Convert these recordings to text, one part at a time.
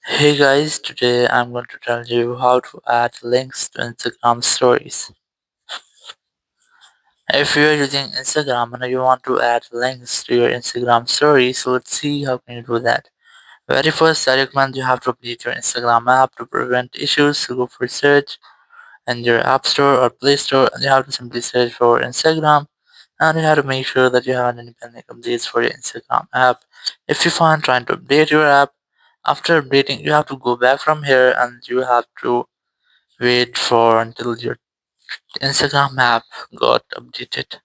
Hey guys, today I'm going to tell you how to add links to Instagram stories. If you are using Instagram and you want to add links to your Instagram stories, so let's see how can you do that. Very first, I recommend you have to update your Instagram app to prevent issues. So go for search in your App Store or Play Store, and you have to simply search for Instagram, and you have to make sure that you have any pending updates for your Instagram app. If you find trying to update your app, after updating, you have to go back from here and you have to wait for until your Instagram app got updated.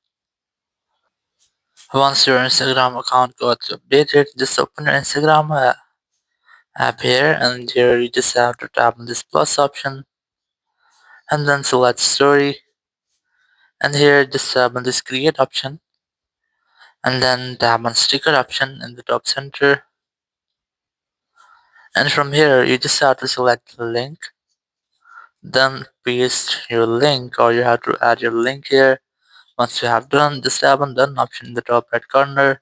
Once your Instagram account got updated, just open your Instagram app here, and here you just have to tap on this plus option and then select story, and here just tap on this create option and then tap on sticker option in the top center, and from here you just have to select the link, then paste your link, or you have to add your link here. Once you have done, just tap on done option in the top right corner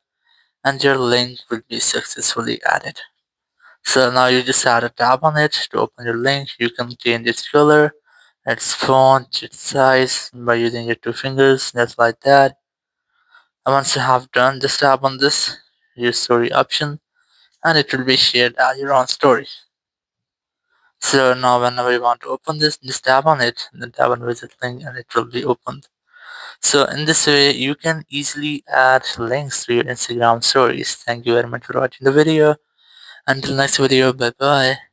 and your link will be successfully added. So now you just have to tap on it to open your link. You can change its color, its font, its size by using your two fingers, just like that. And once you have done, just tap on this your story option and it will be shared as your own story. So now whenever you want to open this, just tap on it, then tap on visit link and it will be opened. So in this way, you can easily add links to your Instagram stories. Thank you very much for watching the video. Until next video, bye bye.